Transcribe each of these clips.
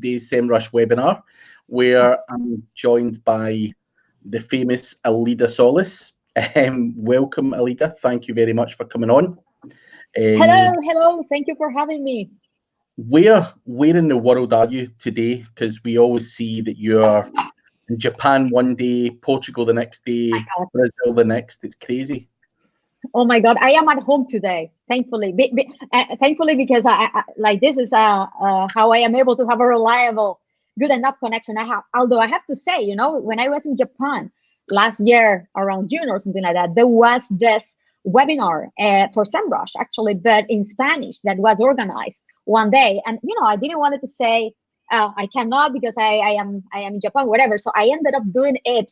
today's SEMrush webinar, where I'm joined by the famous Aleyda Solis. Welcome, Aleyda. Thank you very much for coming on. Hello. Thank you for having me. Where in the world are you today? Because we always see that you're in Japan one day, Portugal the next day, Brazil the next. It's crazy. Oh my God, I am at home today, thankfully. Thankfully, because I this is how I am able to have a reliable, good enough connection. Although I have to say, you know, when I was in Japan last year around June or something like that, there was this webinar for SEMrush actually, but in Spanish that was organized one day, and you know, I didn't want to say I cannot because I am in Japan, whatever. So I ended up doing it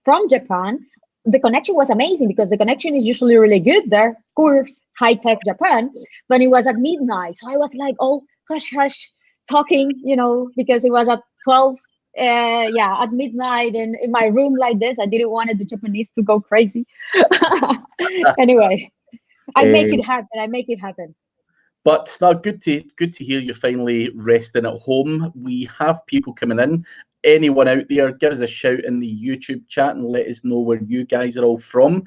from Japan. The connection was amazing because the connection is usually really good there, of course, high-tech Japan, but it was at midnight. So I was like, oh, hush, talking, you know, because it was at 12, at midnight in my room like this. I didn't want the Japanese to go crazy. Anyway, I make it happen. But no, good to hear you're finally resting at home. We have people coming in. Anyone out there, give us a shout in the YouTube chat and let us know where you guys are all from.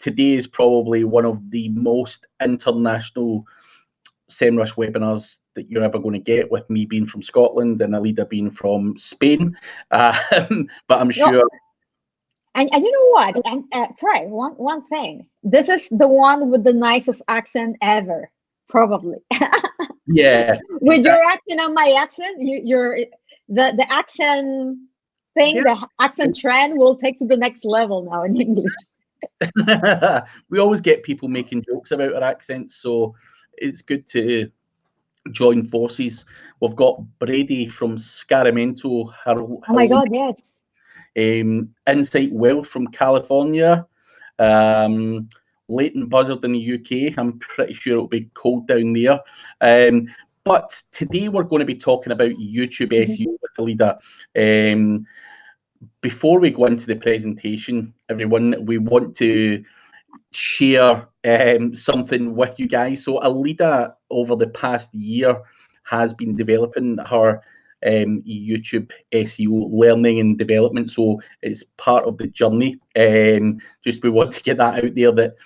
Today is probably one of the most international SEMrush webinars that you're ever going to get, with me being from Scotland and Aleyda being from Spain. But I'm sure. And you know what? And Craig, one thing. This is the one with the nicest accent ever, probably. Yeah. With your accent and my accent, the accent thing, the accent trend will take to the next level now in English. We always get people making jokes about our accents, so it's good to join forces. We've got Brady from Scaramento. Oh my God, yes. Insight Wealth from California. Leighton Buzzard in the UK. I'm pretty sure it'll be cold down there. But today we're going to be talking about YouTube SEO with Aleyda. Before we go into the presentation, everyone, we want to share something with you guys. So Aleyda, over the past year, has been developing her YouTube SEO learning and development. So it's part of the journey. Just we want to get that out there that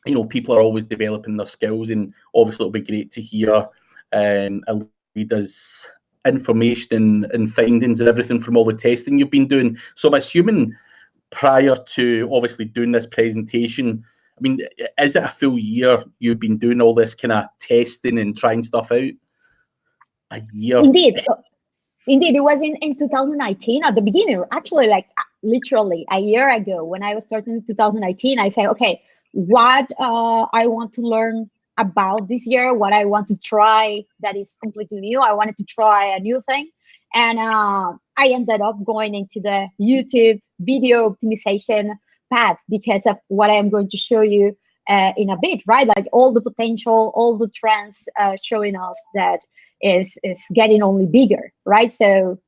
you know, people are always developing their skills, and obviously it'll be great to hear Aleyda's information and findings and everything from all the testing you've been doing. So I'm assuming prior to obviously doing this presentation, I mean, is it a full year you've been doing all this kind of testing and trying stuff out? A year? Indeed, it was in 2019 at the beginning, actually, like literally a year ago when I was starting in 2019. I said, okay, what I want to learn about this year, what I want to try that is completely new. I wanted to try a new thing, and I ended up going into the YouTube video optimization path because of what I am going to show you in a bit, right? Like all the potential, all the trends showing us that is getting only bigger, right? So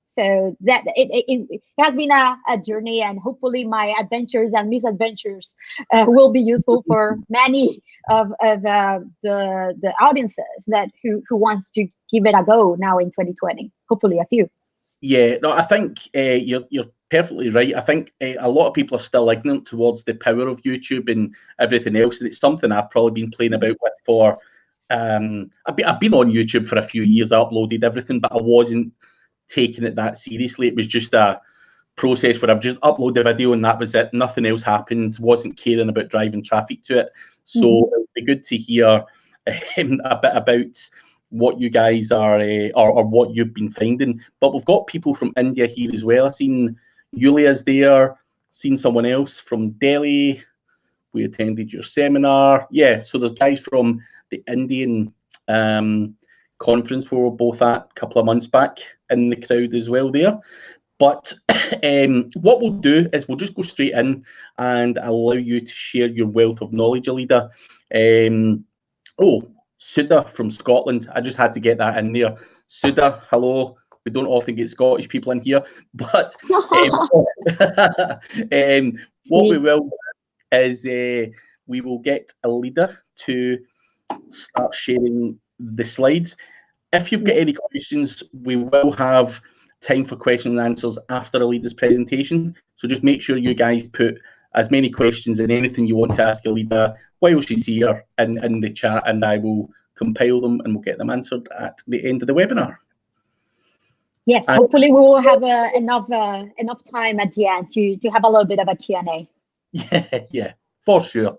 that it has been a journey, and hopefully my adventures and misadventures will be useful for many of the audiences that who wants to give it a go now in 2020. Hopefully a few. Yeah, no, I think you're perfectly right. I think a lot of people are still ignorant towards the power of YouTube and everything else, and it's something I've probably been playing about with for. I've been on YouTube for a few years. I uploaded everything, but I wasn't taking it that seriously. It was just a process where I've just uploaded a video and that was it. Nothing else happened. Wasn't caring about driving traffic to it. So it would be good to hear a bit about what you guys are or what you've been finding. But we've got people from India here as well. I've seen Yulia's there, seen someone else from Delhi. We attended your seminar. Yeah, so there's guys from the Indian conference where we're both at a couple of months back in the crowd as well there. But what we'll do is we'll just go straight in and allow you to share your wealth of knowledge, Aleyda. Sudha from Scotland. I just had to get that in there. Sudha, hello. We don't often get Scottish people in here, but what we will is we will get Aleyda to start sharing the slides. If you've got any questions, we will have time for question and answers after Aleyda's presentation. So just make sure you guys put as many questions and anything you want to ask Aleyda while she's here in the chat, and I will compile them and we'll get them answered at the end of the webinar. Yes, hopefully we will have enough time at the end to have a little bit of a Q&A. Yeah, for sure.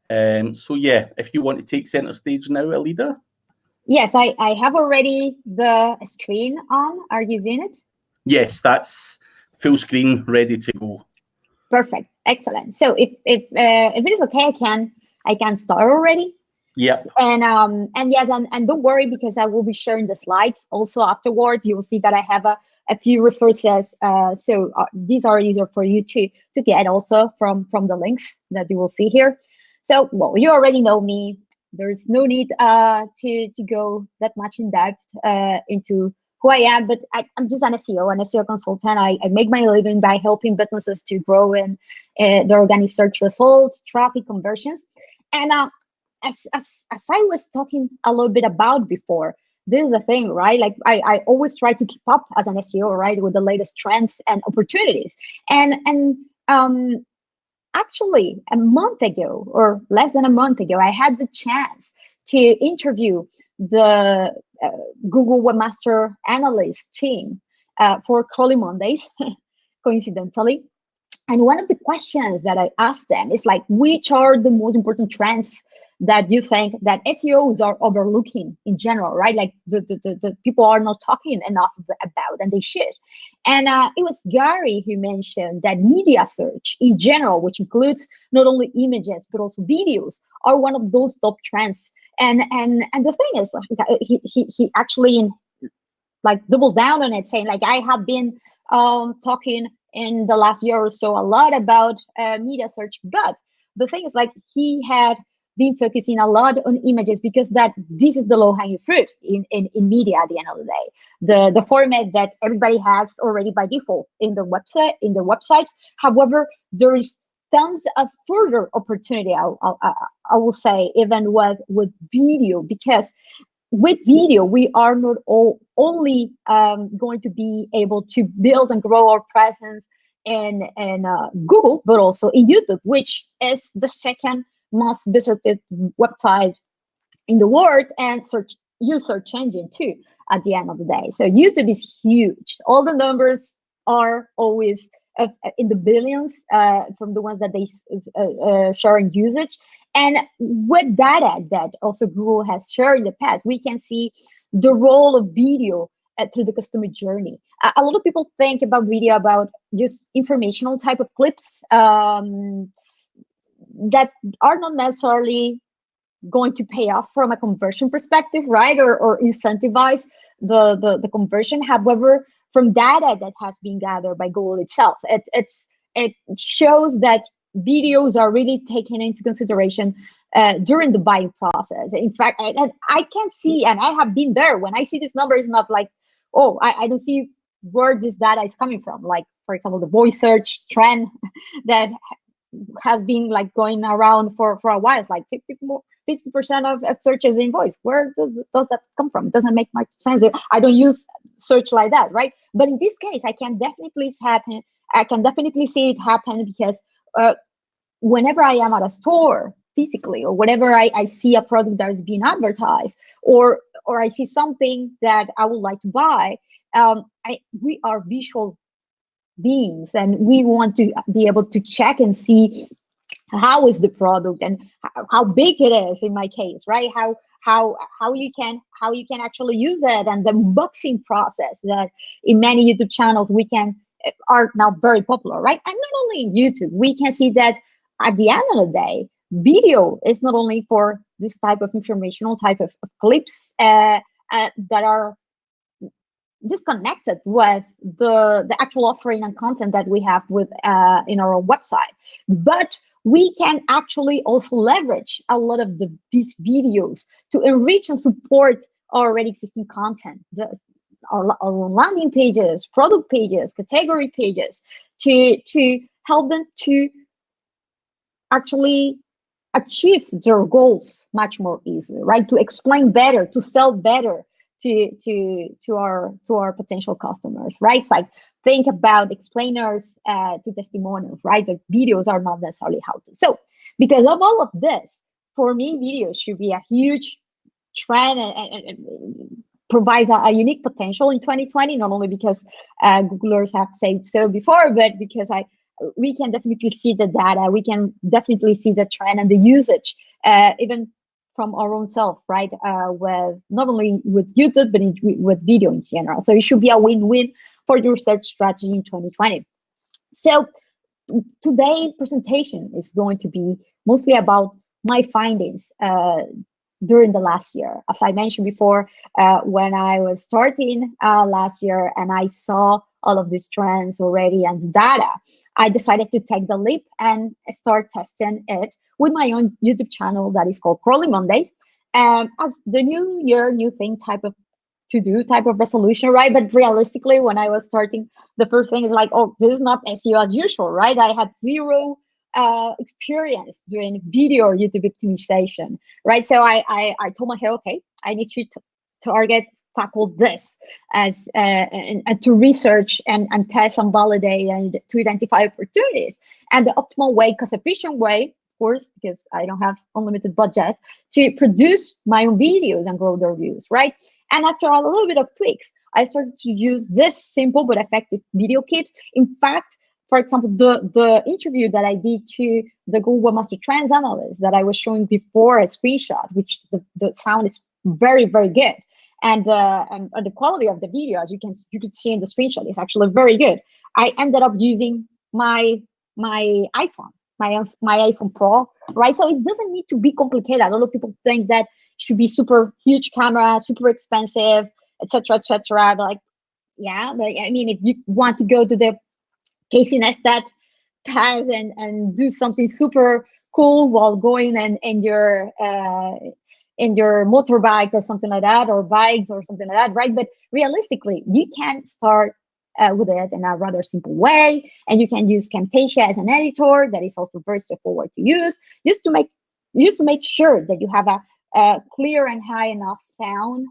So yeah, if you want to take center stage now, Aleyda. Yes, I have already the screen on. Are you seeing it? Yes, that's full screen, ready to go. Perfect, excellent. So if it is okay, I can start already. Yeah. And yes, and don't worry, because I will be sharing the slides also afterwards. You will see that I have a few resources. So these are easier for you to get also from the links that you will see here. So, well, you already know me. There's no need to go that much in depth into who I am, but I'm just an SEO consultant. I make my living by helping businesses to grow in their organic search results, traffic conversions. And as I was talking a little bit about before, this is the thing, right? Like I always try to keep up as an SEO, right, with the latest trends and opportunities. And actually, a month ago, or less than a month ago, I had the chance to interview the Google Webmaster Analyst team for Crawling Mondays, coincidentally. And one of the questions that I asked them is like, which are the most important trends that you think that SEOs are overlooking in general, right? Like the people are not talking enough about, and they should. And it was Gary who mentioned that media search in general, which includes not only images but also videos, are one of those top trends. And the thing is, like, he actually like doubled down on it, saying like, I have been talking in the last year or so a lot about media search, but the thing is, like, he had been focusing a lot on images because this is the low-hanging fruit in media at the end of the day. The format that everybody has already by default in the websites. However, there is tons of further opportunity, I will say, even with video, because with video, we are not only going to be able to build and grow our presence in Google, but also in YouTube, which is the second most visited website in the world, and use search engine too at the end of the day. So YouTube is huge. All the numbers are always in the billions from the ones that they share in usage. And with data that also Google has shared in the past, we can see the role of video through the customer journey. A lot of people think about video about just informational type of clips that are not necessarily going to pay off from a conversion perspective, right? Or incentivize the conversion. However, from data that has been gathered by Google itself, it shows that videos are really taken into consideration during the buying process. In fact, I can see, and I have been there, when I see this number, it's not like, oh, I don't see where this data is coming from. Like, for example, the voice search trend that has been like going around for a while. It's like 50% of searches in voice. Where does that come from? It doesn't make much sense. I don't use search like that, right? But in this case, I can definitely see it happen because whenever I am at a store physically, or whenever I see a product that is being advertised, or I see something that I would like to buy, we are visual beings, and we want to be able to check and see how is the product and how big it is, in my case, right? How you can actually use it, and the unboxing process that in many YouTube channels are now very popular, right? And not only in YouTube, we can see that at the end of the day, video is not only for this type of informational type of clips that are disconnected with the actual offering and content that we have with in our website, but we can actually also leverage a lot of these videos to enrich and support our already existing content, our landing pages, product pages, category pages, to help them to actually achieve their goals much more easily, right? To explain better, to sell better, to our potential customers, right? It's like, think about explainers to testimonials, right? The videos are not necessarily how to. So because of all of this, for me, videos should be a huge trend and provides a unique potential in 2020, not only because Googlers have said so before, but because we can definitely see the data, we can definitely see the trend and the usage, even from our own self, right? With not only with YouTube, but with video in general. So it should be a win-win for your search strategy in 2020. So today's presentation is going to be mostly about my findings during the last year. As I mentioned before, when I was starting last year and I saw all of these trends already and data, I decided to take the leap and start testing it with my own YouTube channel that is called Crawling Mondays. As the new year, new thing type of resolution, right? But realistically, when I was starting, the first thing is like, oh, this is not SEO as usual, right? I had zero experience doing video or YouTube optimization, right? So I told myself, okay, I need to tackle this as and to research and test and validate and to identify opportunities. And the optimal way, cost-efficient way, of course, because I don't have unlimited budget, to produce my own videos and grow their views, right? And after a little bit of tweaks, I started to use this simple but effective video kit. In fact, for example, the interview that I did to the Google Webmaster Trends analyst that I was showing before a screenshot, which the sound is very, very good. And the quality of the video, as you could see in the screenshot, is actually very good. I ended up using my iPhone, my iPhone Pro, right? So it doesn't need to be complicated. A lot of people think that should be super huge camera, super expensive, etc., etc. Like, yeah, but I mean, if you want to go to the Casey Neistat path and do something super cool while going in your motorbike or something like that, or bikes or something like that, right? But realistically, you can start with it in a rather simple way, and you can use Camtasia as an editor that is also very straightforward to use, just to make sure that you have a clear and high enough sound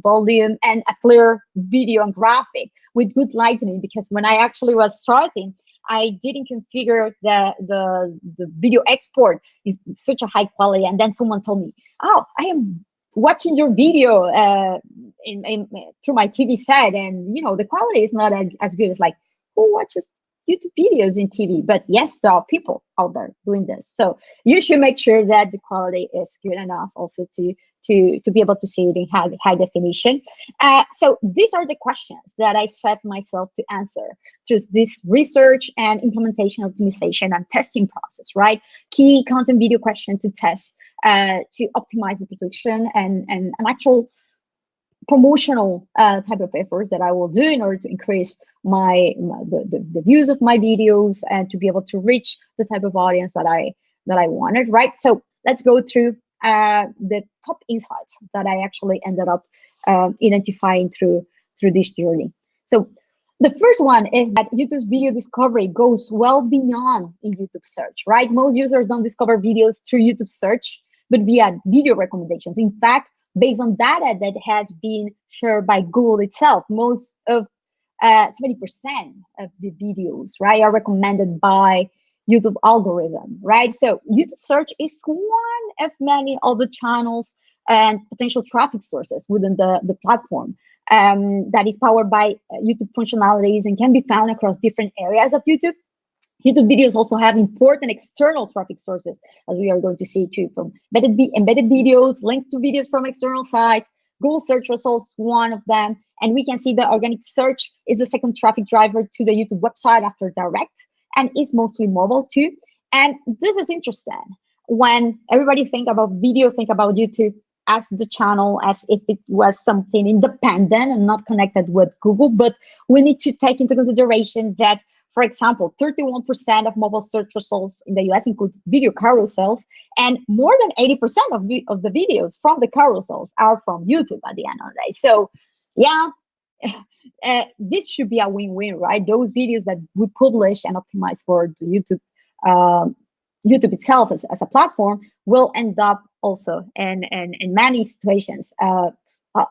volume and a clear video and graphic with good lighting. Because when I actually was starting, I didn't configure the video export is such a high quality, and then someone told me, "Oh, I am watching your video through my TV set, and you know the quality is not as good." As like, who watches YouTube videos in TV? But yes, there are people out there doing this, so you should make sure that the quality is good enough also to be able to see it in high definition. So these are the questions that I set myself to answer through this research and implementation, optimization, and testing process, right? Key content video question to test to optimize the production and an actual promotional type of efforts that I will do in order to increase the views of my videos and to be able to reach the type of audience that I wanted, right? So let's go through the top insights that I actually ended up identifying through this journey. So the first one is that YouTube's video discovery goes well beyond in YouTube search, right? Most users don't discover videos through YouTube search, but via video recommendations. In fact, based on data that has been shared by Google itself, most of 70% of the videos, right, are recommended by YouTube algorithm, right? So YouTube search is one of many other channels and potential traffic sources within the platform that is powered by YouTube functionalities and can be found across different areas of YouTube. YouTube videos also have important external traffic sources, as we are going to see too, from embedded videos, links to videos from external sites, Google search results, one of them, and we can see the organic search is the second traffic driver to the YouTube website after direct, and is mostly mobile too. And this is interesting. When everybody think about video, think about YouTube as the channel, as if it was something independent and not connected with Google. But we need to take into consideration that, for example, 31% of mobile search results in the US include video carousels, and more than 80% of the videos from the carousels are from YouTube at the end of the day. So yeah, this should be a win-win, right? Those videos that we publish and optimize for the YouTube itself as a platform will end up also in many situations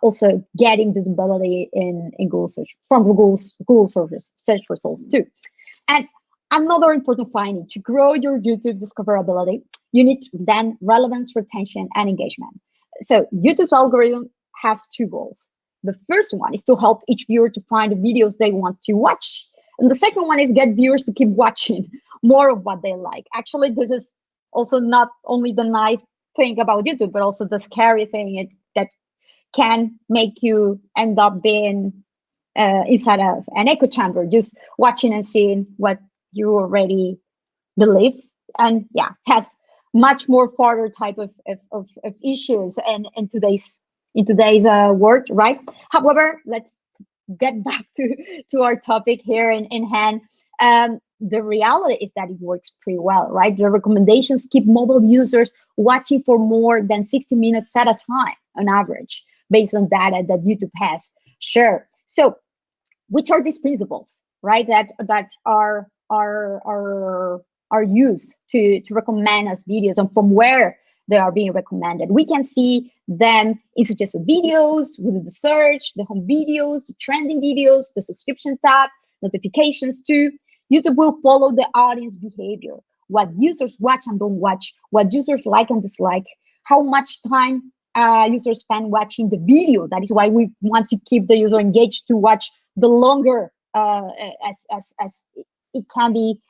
also getting visibility in Google search from Google search results too. And another important finding: to grow your YouTube discoverability, you need then relevance, retention, and engagement. So YouTube's algorithm has two goals. The first one is to help each viewer to find the videos they want to watch. And the second one is get viewers to keep watching more of what they like. Actually, this is also not only the nice thing about YouTube, but also the scary thing that can make you end up being inside of an echo chamber, just watching and seeing what you already believe. And yeah, has much more further type of issues in today's world, right? However, let's get back to our topic here in hand. The reality is that it works pretty well, right? The recommendations keep mobile users watching for more than 60 minutes at a time on average, based on data that YouTube has. Sure. So, which are these principles, right? That are used to recommend us videos, and from where they are being recommended. We can see them in suggested videos, with the search, the home videos, the trending videos, the subscription tab, notifications too. YouTube will follow the audience behavior, what users watch and don't watch, what users like and dislike, how much time users spend watching the video. That is why we want to keep the user engaged to watch the longer as it can be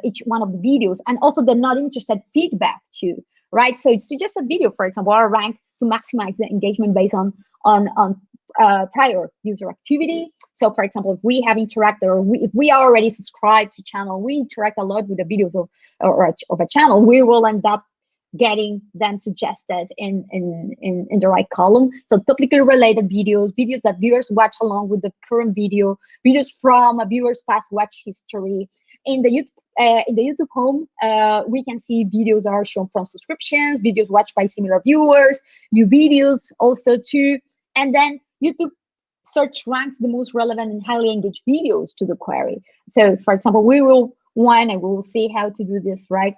each one of the videos, and also the not interested feedback too, right? So it's just a video, for example, are ranked to maximize the engagement based on prior user activity. So for example, if we have interacted, or if we are already subscribed to channel, we interact a lot with the videos of a channel, we will end up getting them suggested in the right column. So topically related videos that viewers watch along with the current video, videos from a viewer's past watch history. In the YouTube home, we can see videos are shown from subscriptions, videos watched by similar viewers, new videos also too. And then YouTube search ranks the most relevant and highly engaged videos to the query. So for example, we will see how to do this, right?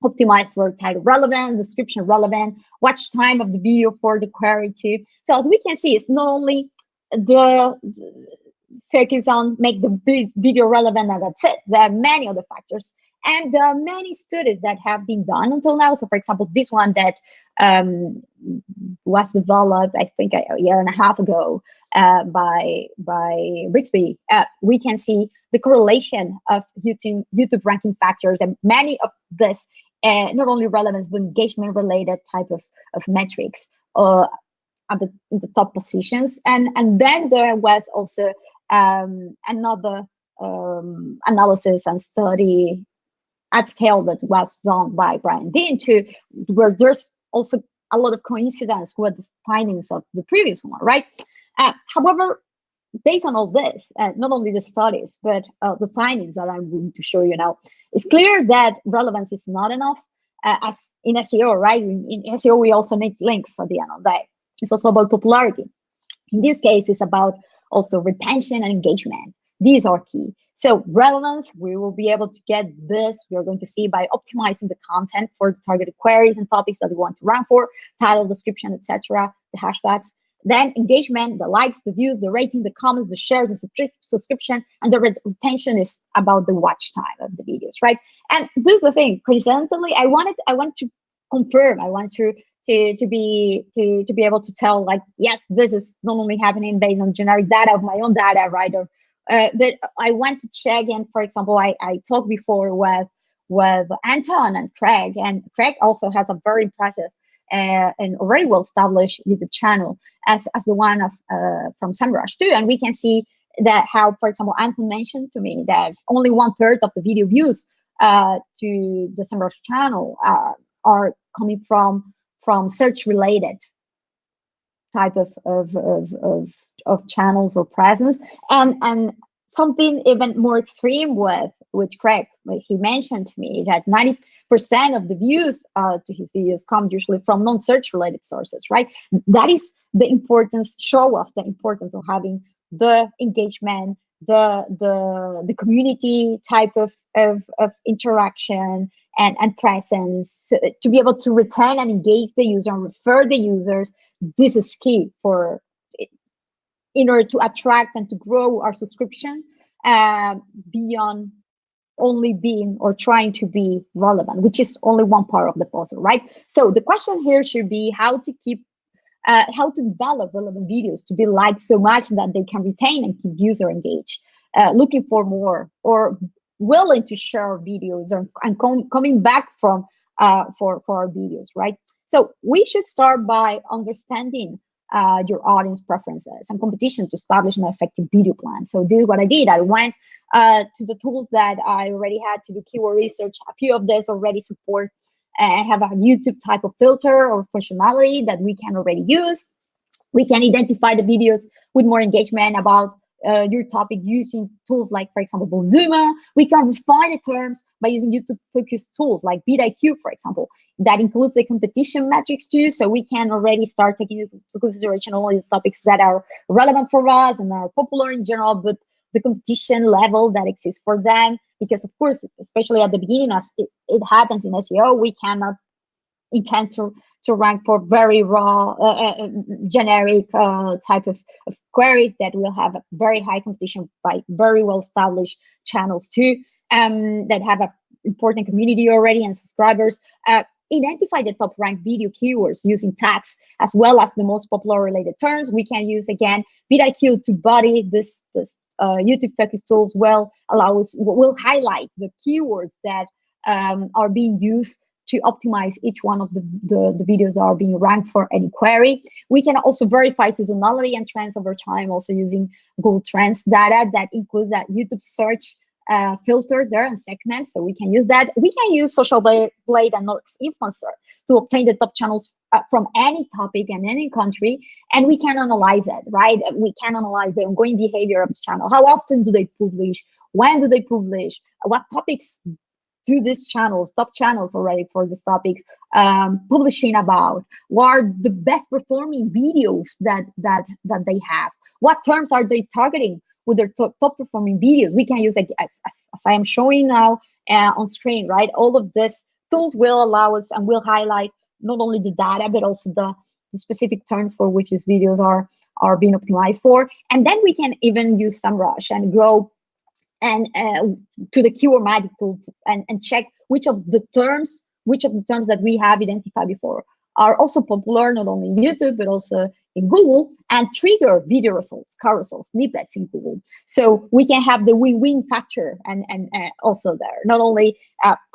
Optimize for title relevant, description relevant, watch time of the video for the query too. So as we can see, it's not only the focus on make the video relevant and that's it. There are many other factors, and there are many studies that have been done until now. So for example, this one that was developed, I think, a year and a half ago by Whic. We can see the correlation of YouTube ranking factors, and many of this not only relevance but engagement related type of metrics in the top positions. And then there was also another analysis and study at scale that was done by Brian Dean too, where there's also a lot of coincidence with the findings of the previous one, right? However, based on all this, not only the studies, but the findings that I'm going to show you now, it's clear that relevance is not enough. As in SEO, right? In SEO, we also need links at the end of the day. It's also about popularity. In this case, it's about also retention and engagement. These are key. So relevance, we will be able to get this. We are going to see by optimizing the content for the targeted queries and topics that we want to rank for, title, description, etc., the hashtags. Then engagement, the likes, the views, the rating, the comments, the shares, the subscription, and the retention is about the watch time of the videos, right? And this is the thing. Coincidentally, I want to confirm. I want to be able to tell, like, yes, this is not only happening based on generic data of my own data, right? Or but I want to check. And for example, I talked before with Anton and Craig also has a very impressive and already well-established YouTube channel as the one of from SEMrush too. And we can see that how, for example, Anton mentioned to me that only 1/3 of the video views to the SEMrush channel are coming from search-related type of channels or presence, and something even more extreme with Craig. He mentioned to me that 90% of the views to his videos come usually from non-search related sources, right? That is the importance, show us the importance of having the engagement, the community type of interaction and presence to be able to retain and engage the user and refer the users this is key for in order to attract and to grow our subscription beyond only being or trying to be relevant, which is only one part of the puzzle, right? So the question here should be how to develop relevant videos to be liked so much that they can retain and keep user engaged, looking for more or willing to share videos and coming back from for our videos, right? So we should start by understanding your audience preferences and competition to establish an effective video plan. So this is what I did. I went to the tools that I already had to do keyword research. A few of these already support and have a YouTube type of filter or functionality that we can already use. We can identify the videos with more engagement about your topic using tools like, for example, Zuma. We can refine the terms by using YouTube-focused tools like VidIQ, for example. That includes the competition metrics too, so we can already start taking into consideration only the topics that are relevant for us and are popular in general, but the competition level that exists for them. Because of course, especially at the beginning, as it happens in SEO, we cannot intend to rank for very raw, generic type of queries that will have a very high competition by very well-established channels too, that have an important community already and subscribers. Identify the top ranked video keywords using tags, as well as the most popular related terms. We can use, again, VidIQ, Tubebuddy. This YouTube focused tools will highlight the keywords that are being used to optimize each one of the videos that are being ranked for any query. We can also verify seasonality and trends over time, also using Google Trends data that includes that YouTube search filter there and segments. So we can use that. We can use Social Blade and Nox Influencer to obtain the top channels from any topic and any country, and we can analyze it, right? We can analyze the ongoing behavior of the channel. How often do they publish? When do they publish? What topics do these channels, top channels already for these topics, publishing about? What are the best performing videos that they have? What terms are they targeting with their top performing videos? We can use, as I am showing now on screen, right? All of these tools will allow us and will highlight not only the data, but also the specific terms for which these videos are being optimized for. And then we can even use SEMrush and go and to the keyword magic tool and check which of the terms that we have identified before are also popular, not only in YouTube, but also in Google, and trigger video results, car results, snippets in Google. So we can have the win-win factor and also there, not only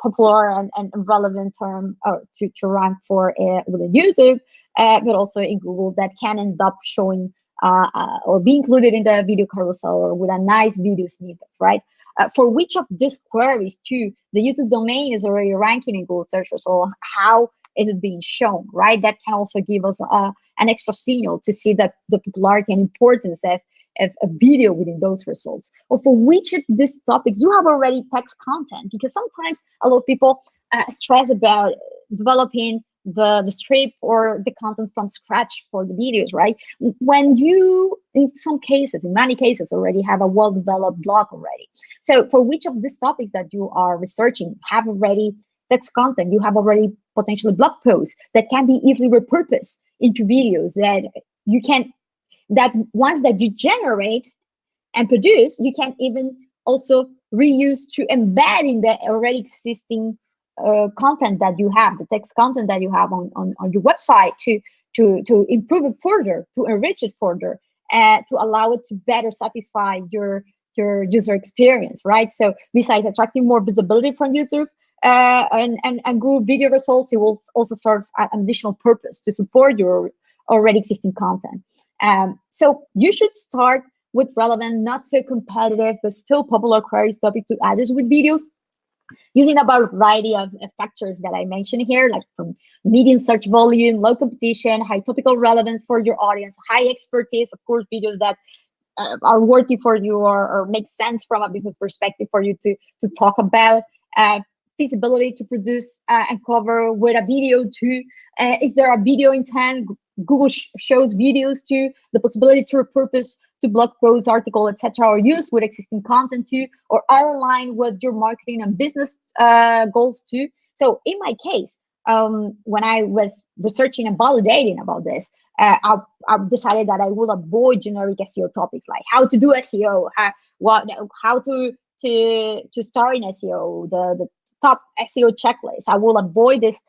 popular and relevant term to rank for within YouTube, but also in Google that can end up showing or be included in the video carousel or with a nice video snippet, right? For which of these queries too, the YouTube domain is already ranking in Google search result. How is it being shown, right? That can also give us an extra signal to see that the popularity and importance of a video within those results. Or for which of these topics you have already text content, because sometimes a lot of people stress about developing the script or the content from scratch for the videos, right? When you, in many cases, already have a well-developed blog already. So for which of these topics that you are researching have already text content, you have already potentially blog posts that can be easily repurposed into videos that you can, that once that you generate and produce, you can even also reuse to embed in the already existing content that you have, the text content that you have on your website to improve it further, to enrich it further, to allow it to better satisfy your user experience, right? So besides attracting more visibility from YouTube and Google video results, it will also serve an additional purpose to support your already existing content. So you should start with relevant, not so competitive, but still popular queries topic to address with videos, using a variety of factors that I mentioned here, like from medium search volume, low competition, high topical relevance for your audience, high expertise, of course, videos that are worthy for you or make sense from a business perspective for you to talk about, feasibility to produce and cover with a video too. Is there a video intent? Google shows videos too, the possibility to repurpose to blog posts, article, etc., or use with existing content too, or are aligned with your marketing and business goals too. So in my case, when I was researching and validating about this, I decided that I will avoid generic SEO topics like how to do SEO, how to start in SEO, the top SEO checklist. I will avoid these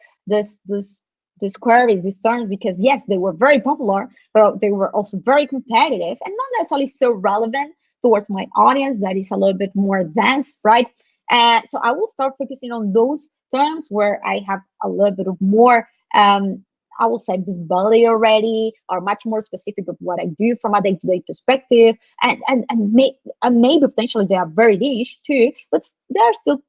queries, these terms, because yes, they were very popular, but they were also very competitive and not necessarily so relevant towards my audience that is a little bit more advanced, right? So I will start focusing on those terms where I have a little bit of more, I will say, visibility already, or much more specific of what I do from a day-to-day perspective, and maybe potentially they are very niche too, but they are still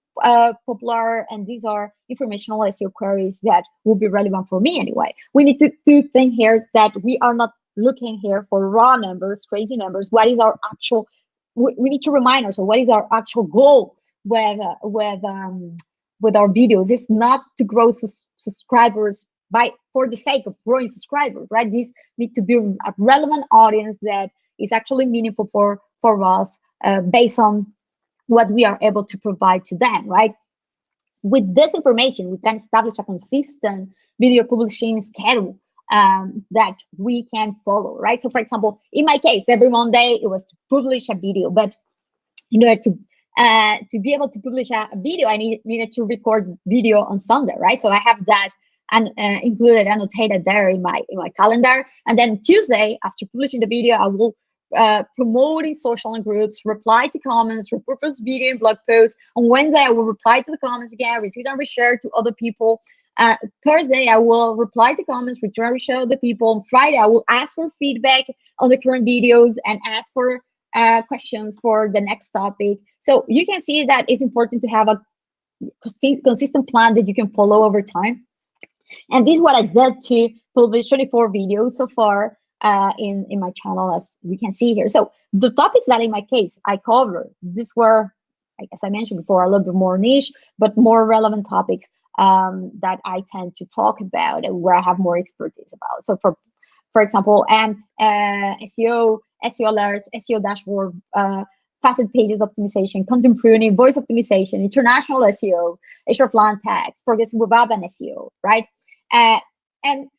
popular, and these are informational SEO queries that will be relevant for me anyway. We need to think here that we are not looking here for raw numbers, crazy numbers. What is our actual? We need to remind ourselves what is our actual goal with our videos. It's not to grow subscribers for the sake of growing subscribers, right? These need to be a relevant audience that is actually meaningful for us based on what we are able to provide to them, right? With this information, we can establish a consistent video publishing schedule that we can follow, right? So for example, in my case, every Monday it was to publish a video, but in order to be able to publish a video, I needed to record video on Sunday, right? So I have that and included, annotated there in my calendar. And then Tuesday, after publishing the video, I will promote in social and groups, reply to comments, repurpose video and blog posts. On Wednesday, I will reply to the comments again, retweet and reshare to other people. Thursday, I will reply to comments, retweet and reshare to other people. On Friday, I will ask for feedback on the current videos and ask for questions for the next topic. So you can see that it's important to have a consistent plan that you can follow over time. And this is what I did to publish 24 videos so far in my channel, as we can see here. So the topics that in my case I covered, these were, as I mentioned before, a little bit more niche, but more relevant topics that I tend to talk about and where I have more expertise about. So for example, SEO alerts, SEO dashboard, facet pages optimization, content pruning, voice optimization, international SEO, hreflang tags, progressive web app and SEO, right? And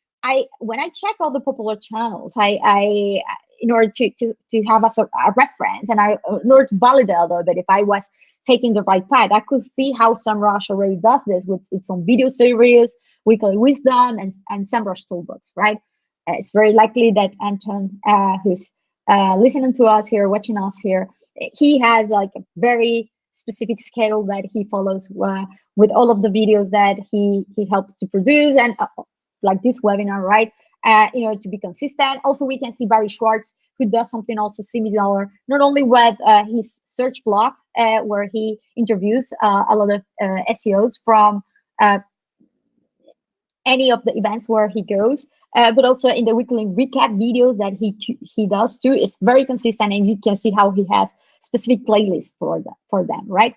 when I check all the popular channels, I in order to have a reference, and in order to validate a little bit if I was taking the right path, I could see how SEMrush already does this with its own video series, weekly wisdom, and SEMrush toolbox, right? It's very likely that Anton, who's listening to us here, watching us here, he has like a very specific schedule that he follows with all of the videos that he helps to produce, and like this webinar, right? In order to be consistent. Also, we can see Barry Schwartz, who does something also similar, not only with his search blog, where he interviews a lot of SEOs from any of the events where he goes, but also in the weekly recap videos that he does too. It's very consistent, and you can see how he has specific playlists for them, right?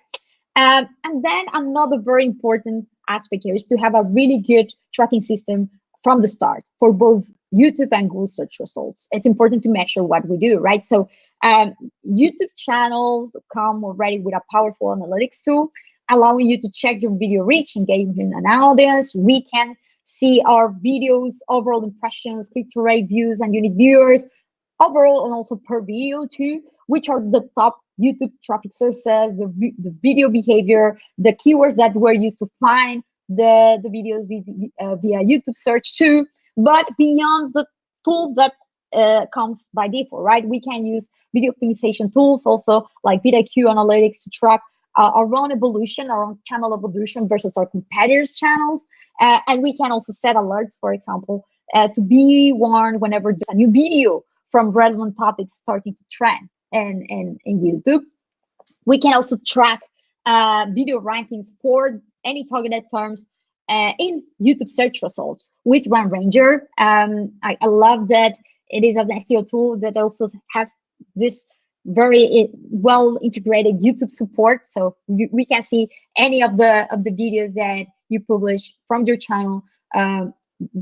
And then another very important aspect here is to have a really good tracking system from the start for both YouTube and Google search results. It's important to measure what we do, right? So YouTube channels come already with a powerful analytics tool, allowing you to check your video reach, engagement, and audience. We can see our videos, overall impressions, click-through rate, views, and unique viewers, overall and also per video too, which are the top YouTube traffic sources, the video behavior, the keywords that were used to find the videos via YouTube search too. But beyond the tool that comes by default, right? We can use video optimization tools also like VidIQ analytics to track our own evolution, our own channel evolution versus our competitors' channels. And we can also set alerts, for example, to be warned whenever there's a new video from relevant topics starting to trend in YouTube. We can also track video rankings for any targeted terms in YouTube search results with Run Ranger. I love that it is an SEO tool that also has this very well integrated YouTube support, so we can see any of the videos that you publish from your channel,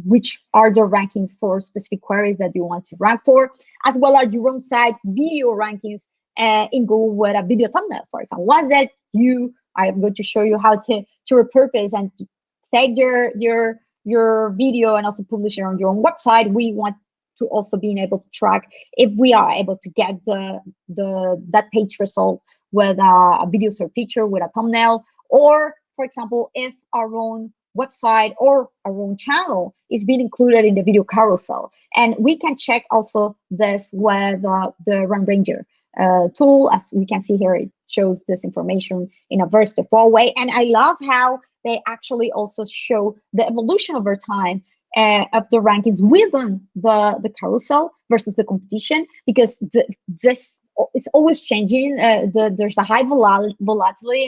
which are the rankings for specific queries that you want to rank for, as well as your own site video rankings in Google with a video thumbnail, for example. Once that I am going to show you how to repurpose and tag your video and also publish it on your own website, we want to also being able to track if we are able to get that page result with a video search feature with a thumbnail, or for example, if our own website or our own channel is being included in the video carousel. And we can check also this with the Run Ranger tool. As we can see here, it shows this information in a very straightforward way. And I love how they actually also show the evolution over time of the rankings within the carousel versus the competition, because this is always changing. There's a high volatility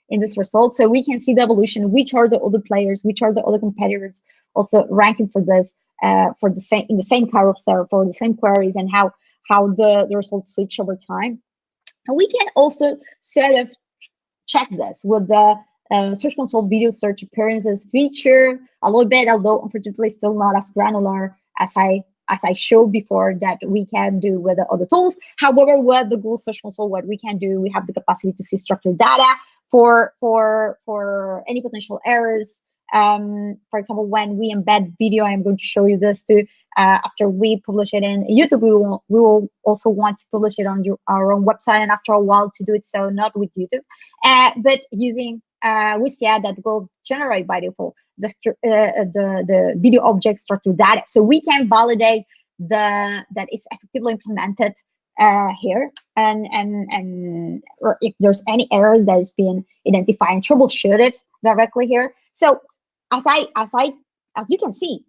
in this result, so we can see the evolution, which are the other players, which are the other competitors also ranking for this for the same carousel for the same queries, and how the results switch over time. And we can also sort of check this with the Search Console video search appearances feature a little bit, although unfortunately still not as granular as I showed before that we can do with the other tools. However, with the Google Search Console, what we can do, we have the capacity to see structured data for any potential errors. For example, when we embed video, I'm going to show you this too. After we publish it in YouTube, we will also want to publish it on our own website, and after a while to do it so not with YouTube, but using Wistis that will generate by default the video object structured data, so we can validate that it's effectively implemented here, and or if there's any errors that is being identified and troubleshooted directly here. So as you can see,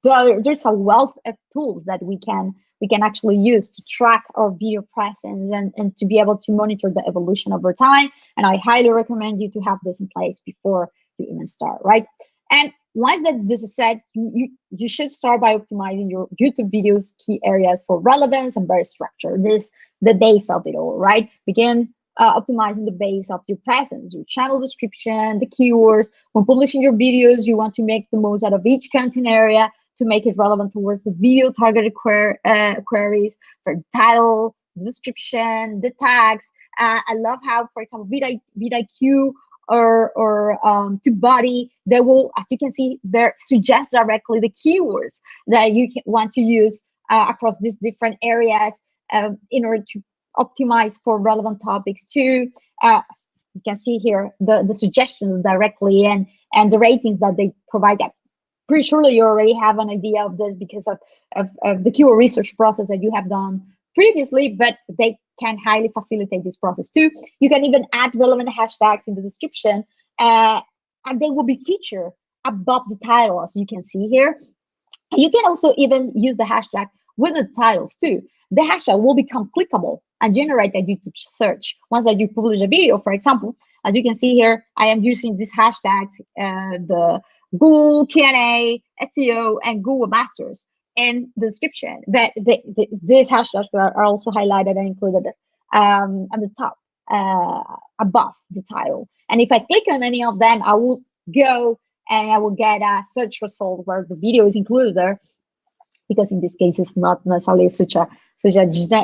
there's a wealth of tools that we can actually use to track our video presence and to be able to monitor the evolution over time. And I highly recommend you to have this in place before you even start, right? And once that this is said, you should start by optimizing your YouTube videos key areas for relevance and better structure. This is the base of it all, right? Begin optimizing the base of your presence, your channel description, the keywords. When publishing your videos, you want to make the most out of each content area to make it relevant towards the video targeted queries for the title, the description, the tags. I love how, for example, VidIQ or Tubebuddy, they will, as you can see, they suggest directly the keywords that you want to use across these different areas in order to optimize for relevant topics too. You can see here the suggestions directly and the ratings that they provide. I'm pretty sure you already have an idea of this because of the keyword research process that you have done previously, but they can highly facilitate this process too. You can even add relevant hashtags in the description, and they will be featured above the title, as you can see here. And you can also even use the hashtag with the titles too. The hashtag will become clickable and generate a YouTube search once that you publish a video. For example, as you can see here, I am using these hashtags, the Google Q&A, SEO, and Google Masters in the description. But these hashtags are also highlighted and included at the top, above the title. And if I click on any of them, I will go and I will get a search result where the video is included there, because in this case it's not necessarily such a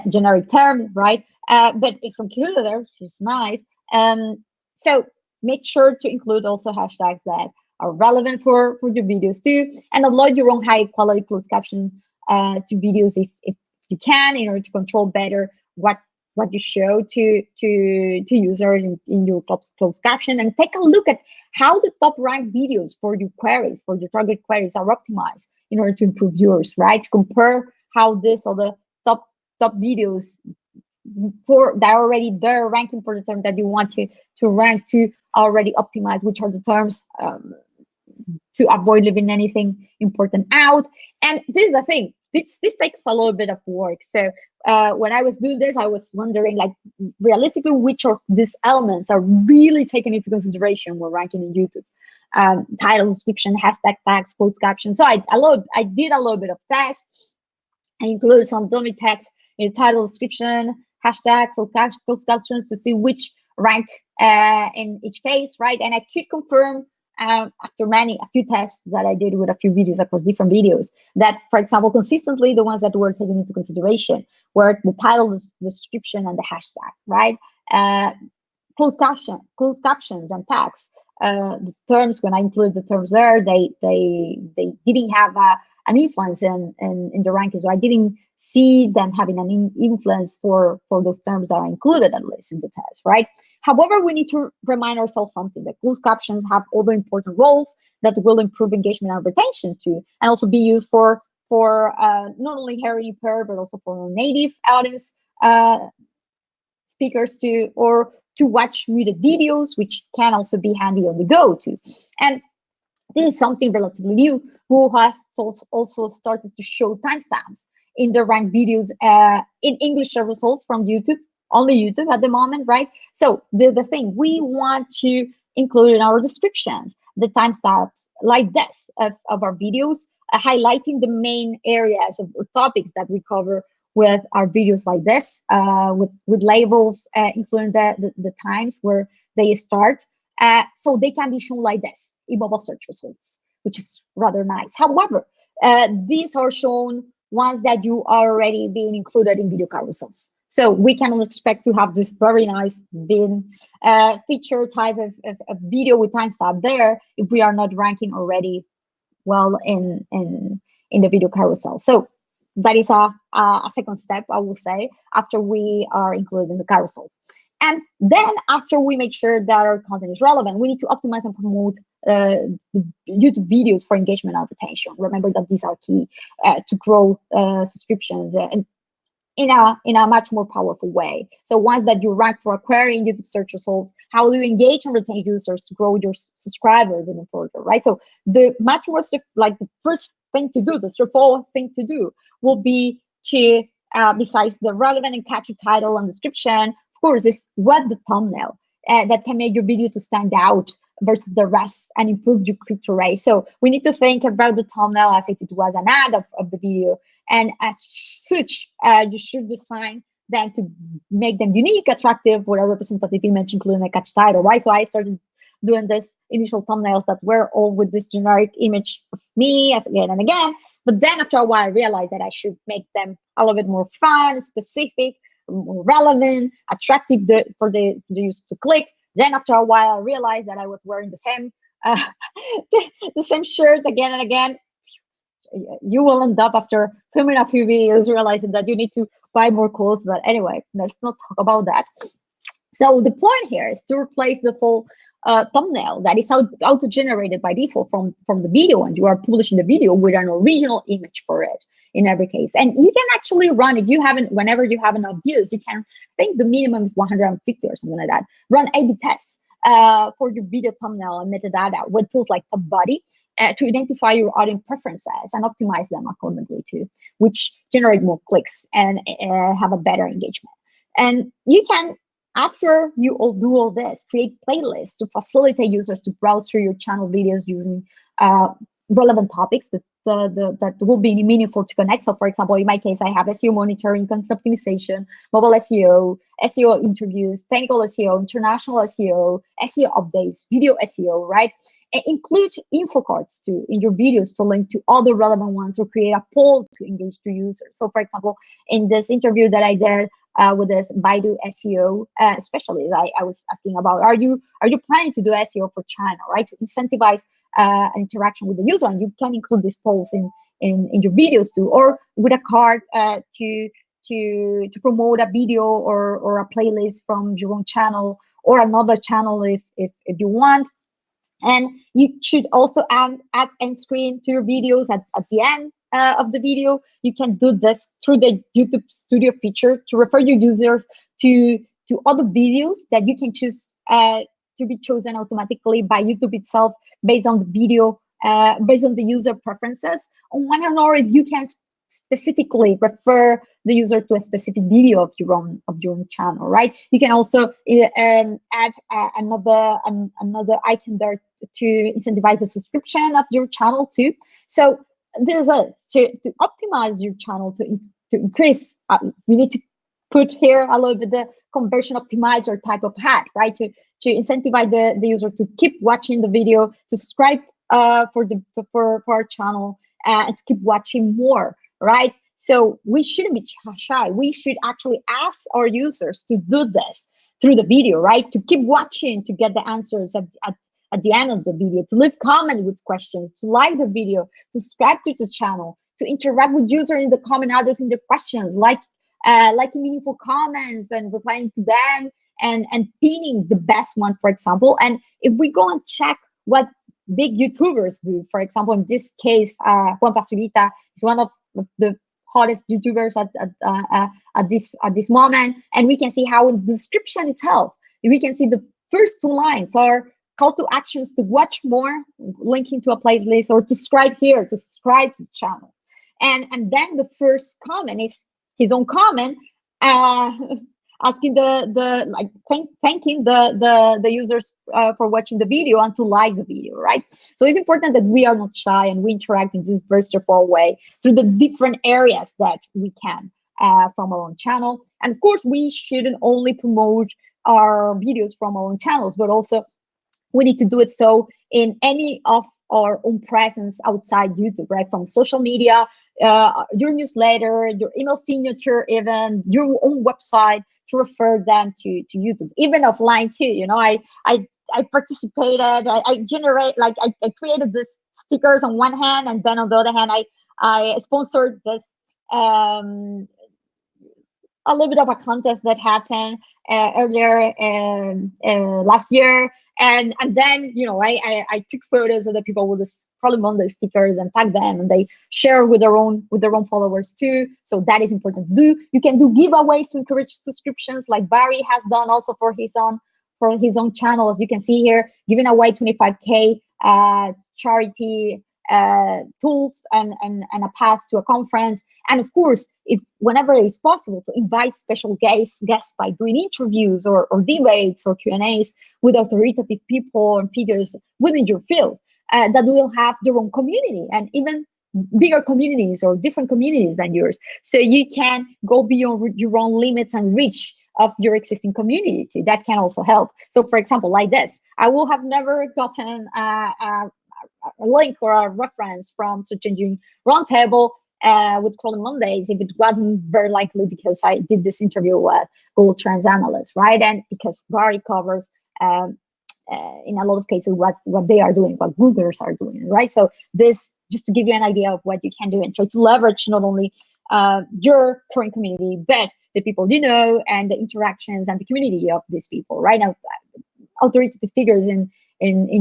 generic term, right? But it's included there, which is nice. So make sure to include also hashtags that are relevant for your videos too, and upload your own high quality closed caption to videos if you can, in order to control better what you show to users in your closed caption. And take a look at how the top ranked videos for your queries, for your target queries, are optimized in order to improve yours, right? Compare how this or the top videos for that are already there ranking for the term that you want to rank to already optimize, which are the terms to avoid leaving anything important out. And this is the thing, this takes a little bit of work. So when I was doing this, I was wondering, like, realistically, which of these elements are really taken into consideration when ranking in YouTube? Title, description, hashtag, tags, closed caption. So I did a little bit of tests. I included some dummy text in the title, description, hashtags, or closed captions to see which rank in each case, right? And I could confirm after a few tests that I did with a few videos across different videos, that, for example, consistently the ones that were taken into consideration were the title, the description, and the hashtag, right? Closed captions and tags the terms, when I included the terms there, they didn't have an influence in the rankings. So I didn't see them having an influence for those terms that are included, at least in the test, right? However, we need to remind ourselves something, that closed captions have other important roles that will improve engagement and retention too, and also be used for not only hearing per, but also for native audience speakers to, or to watch muted videos, which can also be handy on the go too. And this is something relatively new, who has also started to show timestamps in the ranked videos in English results from YouTube, only YouTube at the moment, right? So the thing, we want to include in our descriptions the timestamps like this of our videos, highlighting the main areas or topics that we cover with our videos like this, with labels, including the times where they start, so they can be shown like this in mobile search results, which is rather nice. However, these are shown once that you are already being included in video carousels. So we cannot expect to have this very nice bin feature type of video with timestamp there if we are not ranking already well in the video carousel. So that is a second step, I will say, after we are included in the carousel. And then after we make sure that our content is relevant, we need to optimize and promote the YouTube videos for engagement and retention. Remember that these are key to grow subscriptions and in a much more powerful way. So once that you rank for a query in YouTube search results, how do you engage and retain users to grow your subscribers even further, right? So the much more, like the first thing to do, the straightforward thing to do will be to, besides the relevant and catchy title and description, of course, is what the thumbnail that can make your video to stand out versus the rest and improve your click-through rate. So we need to think about the thumbnail as if it was an ad of the video. And as such, you should design them to make them unique, attractive, with a representative image, including a catchy title, right? So I started doing this initial thumbnails that were all with this generic image of me as again and again. But then after a while, I realized that I should make them a little bit more fun, specific, more relevant, attractive for the user to click. Then after a while, I realized that I was wearing the same the same shirt again and again. You will end up, after filming a few videos, realizing that you need to buy more clothes. But anyway, let's not talk about that. So the point here is to replace the full thumbnail that is auto-generated by default from the video, and you are publishing the video with an original image for it in every case. And you can actually run, if you haven't, whenever you have enough views, you can, I think the minimum is 150 or something like that, run A/B tests for your video thumbnail and metadata with tools like Tubebuddy to identify your audience preferences and optimize them accordingly too, which generate more clicks and have a better engagement. And you can, after you all do all this, create playlists to facilitate users to browse through your channel videos using relevant topics that will be meaningful to connect. So for example, in my case, I have SEO monitoring, content optimization, mobile SEO, SEO interviews, technical SEO, international SEO, SEO updates, video SEO, right? And include info cards too in your videos to link to other relevant ones, or create a poll to engage the users. So for example, in this interview that I did with this Baidu SEO specialist, I was asking about, are you planning to do SEO for China, right? To incentivize an interaction with the user, and you can include these polls in your videos too, or with a card to promote a video or a playlist from your own channel or another channel if you want. And you should also add end screen to your videos at the end of the video. You can do this through the YouTube Studio feature to refer your users to other videos that you can choose to be chosen automatically by YouTube itself based on the video, based on the user preferences. On one or if you can specifically refer the user to a specific video of your own channel, right? You can also add another item there to incentivize the subscription of your channel too. So there's to optimize your channel to increase. We need to put here a little bit the conversion optimizer type of hat, right? To incentivize the user to keep watching the video, to subscribe for our channel, and to keep watching more, right? So we shouldn't be shy. We should actually ask our users to do this through the video, right? To keep watching to get the answers at at the end of the video, to leave comment with questions, to like the video, to subscribe to the channel, to interact with users in the comment, others in the questions, like meaningful comments and replying to them, and pinning the best one, for example. And if we go and check what big YouTubers do, for example, in this case, Juan Pazurita is one of the hottest YouTubers at this moment, and we can see how in the description itself, we can see the first 2 lines are call to actions to watch more, linking to a playlist, or to subscribe here, to subscribe to the channel. And then the first comment is his own comment, asking thanking the users for watching the video and to like the video, right? So it's important that we are not shy and we interact in this very straightforward way through the different areas that we can from our own channel. And of course, we shouldn't only promote our videos from our own channels, but also we need to do it so in any of our own presence outside YouTube, right? From social media, your newsletter, your email signature, even your own website, to refer them to YouTube, even offline too. You know, I participated, I created this stickers on one hand, and then on the other hand, I sponsored this a little bit of a contest that happened earlier last year, and then, you know, I took photos of the people with this problem on the stickers and tag them, and they share with their own followers too. So that is important to do. You can do giveaways to encourage subscriptions, like Barry has done also for his own channel, as you can see here, giving away 25K charity tools and a pass to a conference. And of course, if whenever it is possible, to invite special guests by doing interviews or debates or Q&As with authoritative people and figures within your field that will have their own community, and even bigger communities or different communities than yours. So you can go beyond your own limits and reach of your existing community too. That can also help. So for example, like this, I will have never gotten a link or a reference from Search Engine Roundtable with Crawling Mondays if it wasn't very likely because I did this interview with Google Trends Analyst, right? And because Barry covers in a lot of cases what they are doing, what Googlers are doing, right? So this, just to give you an idea of what you can do and try to leverage not only your current community, but the people you know and the interactions and the community of these people, right? Now, authoritative figures in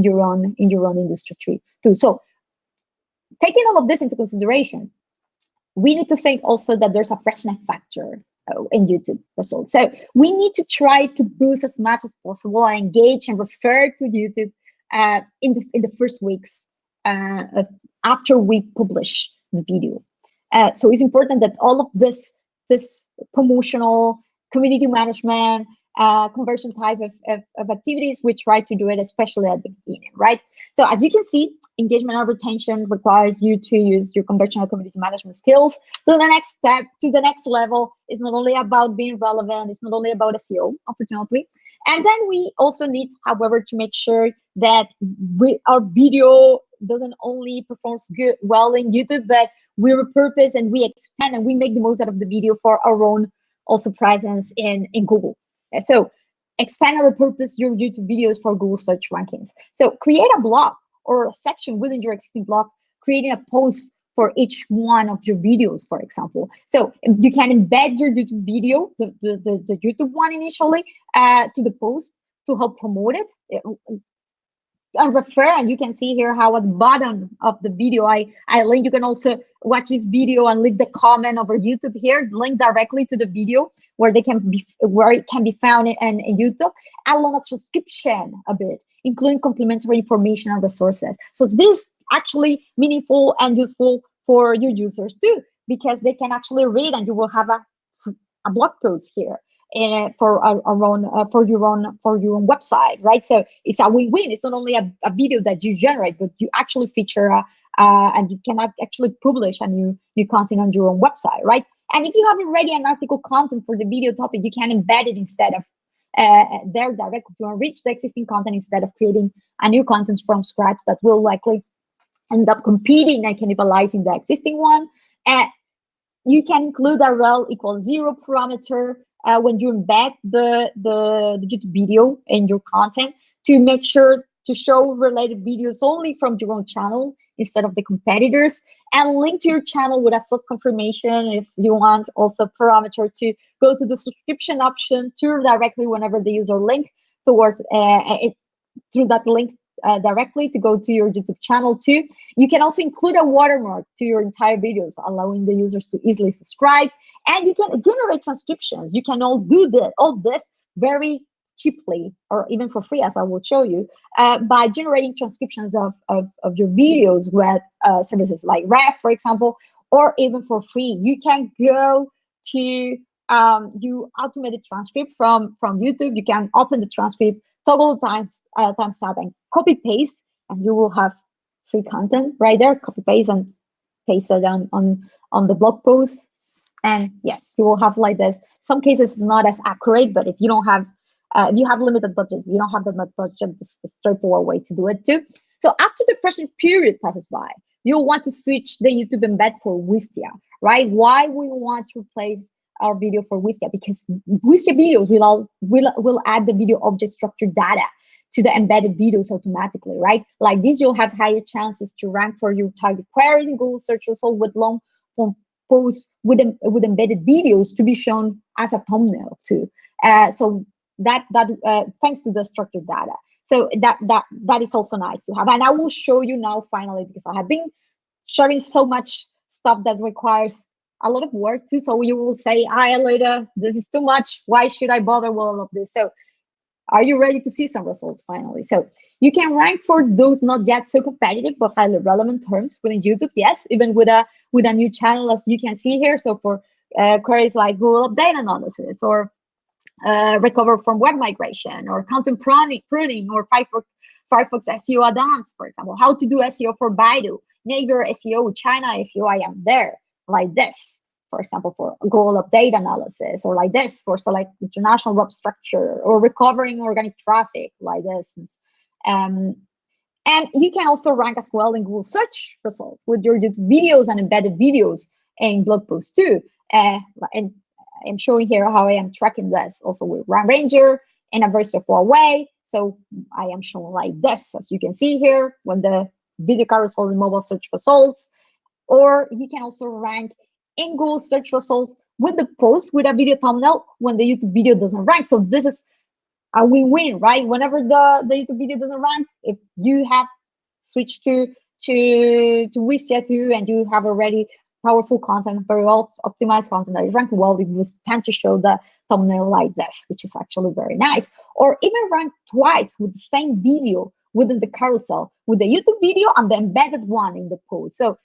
your own industry too. So taking all of this into consideration, we need to think also that there's a freshness factor in YouTube results. So we need to try to boost as much as possible and engage and refer to YouTube in the first weeks after we publish the video. So it's important that all of this promotional, community management, conversion type of activities, we try to do it, especially at the beginning, right? So as you can see, engagement and retention requires you to use your conversational community management skills to the next step, to the next level. It's not only about being relevant, it's not only about SEO, unfortunately. And then we also need, however, to make sure that our video doesn't only performs well in YouTube, but we repurpose and we expand and we make the most out of the video for our own also presence in Google. So expand and repurpose your YouTube videos for Google search rankings. So create a blog or a section within your existing blog, creating a post for each one of your videos, for example. So you can embed your YouTube video, the YouTube one initially, to the post to help promote it. And refer, and you can see here how at the bottom of the video I link. You can also watch this video and leave the comment over YouTube here, link directly to the video where it can be found in YouTube. Add along a subscription a bit, including complementary information and resources. So this actually meaningful and useful for your users too, because they can actually read, and you will have a blog post here. For your own website, right? So it's a win-win. It's not only a video that you generate, but you actually feature and you can actually publish a new content on your own website, right? And if you have already an article content for the video topic, you can embed it instead of there directly to enrich the existing content instead of creating a new content from scratch that will likely end up competing and cannibalizing the existing one. And you can include a rel equals 0 parameter when you embed the YouTube video in your content to make sure to show related videos only from your own channel instead of the competitors, and link to your channel with a sub-confirmation if you want. Also parameter to go to the subscription option to directly whenever the user link towards through that link directly to go to your YouTube channel too. You can also include a watermark to your entire videos, allowing the users to easily subscribe. And you can generate transcriptions. You can all do all this very cheaply, or even for free, as I will show you, by generating transcriptions of your videos with services like Ref, for example, or even for free. You can go to you automated transcript from YouTube. You can open the transcript, toggle timestamp, and copy paste, and you will have free content right there. Copy paste and paste it on the blog post, and yes, you will have like this. Some cases not as accurate, but if you don't have if you have limited budget, you don't have that much budget, this is a straightforward way to do it too. So after the freshening period passes by, you'll want to switch the YouTube embed for Wistia, right? Why we want to replace our video for Wistia? Because Wistia videos will add the video object structure data to the embedded videos automatically, right? Like this, you'll have higher chances to rank for your target queries in Google search result with long form posts with embedded videos to be shown as a thumbnail too. So that thanks to the structured data. So that is also nice to have. And I will show you now finally, because I have been sharing so much stuff that requires a lot of work too. So you will say, hi, Aleyda, this is too much. Why should I bother with all of this? So are you ready to see some results finally? So you can rank for those not yet so competitive but highly relevant terms within YouTube, yes, even with a new channel, as you can see here. So for queries like Google Update Analysis, or recover from web migration, or content pruning, or Firefox SEO add-ons, for example, how to do SEO for Baidu, Naver SEO, China SEO, I am there, like this, for example, for Google Update Analysis, or like this for select international web structure, or recovering organic traffic, like this. And you can also rank as well in Google search results with your YouTube videos and embedded videos and blog posts too. And I'm showing here how I am tracking this also with Rank Ranger in a very straightforward way. So I am showing like this, as you can see here, when the video card results in mobile search results. Or you can also rank in Google search results with the post with a video thumbnail when the YouTube video doesn't rank. So this is a win-win, right? Whenever the YouTube video doesn't rank, if you have switched to Wistia too, and you have already powerful content, very well optimized content that is ranked well, it will tend to show the thumbnail like this, which is actually very nice. Or even rank twice with the same video within the carousel, with the YouTube video and the embedded one in the post. So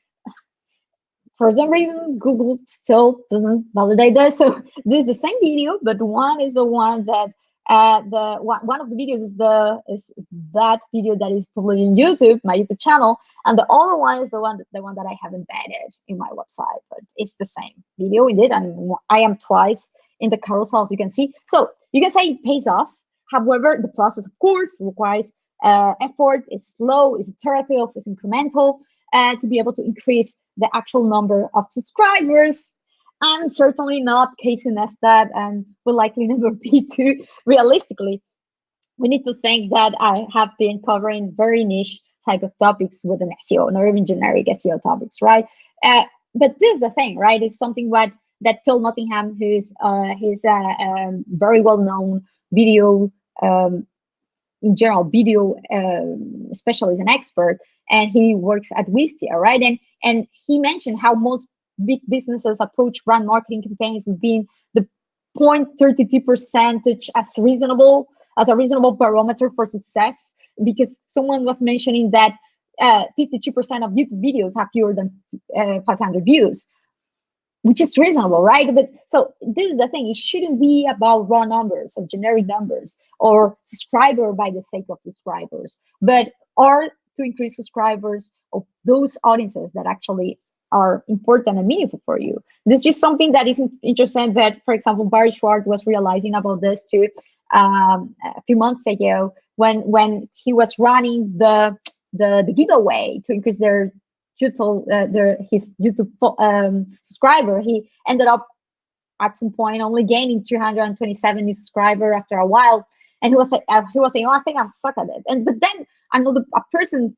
for some reason, Google still doesn't validate this. So this is the same video, but one is the one that one of the videos is that video that is published in YouTube, my YouTube channel, and the other one is the one that I have embedded in my website. But it's the same video indeed, and I am twice in the carousel, as you can see. So you can say it pays off. However, the process, of course, requires effort. It's slow, it's iterative, it's incremental, to be able to increase the actual number of subscribers. And certainly not Casey Neistat, and will likely never be too realistically. We need to think that I have been covering very niche type of topics with an SEO, not even generic SEO topics, right? But this is the thing, right? It's something that Phil Nottingham, who's he's a very well-known video, in general, video specialist and expert, and he works at Wistia, right? And he mentioned how most big businesses approach brand marketing campaigns with being the 0.32% as a reasonable barometer for success, because someone was mentioning that 52% of YouTube videos have fewer than 500 views, which is reasonable, right? But so this is the thing, it shouldn't be about raw numbers or generic numbers or subscriber by the sake of subscribers, but are to increase subscribers of those audiences that actually are important and meaningful for you. This is just something that is interesting that, for example, Barry Schwartz was realizing about this too a few months ago when he was running the giveaway to increase his YouTube subscriber. He ended up at some point only gaining 227 new subscribers after a while. And he was saying, oh, I think I'm stuck at it. But then a person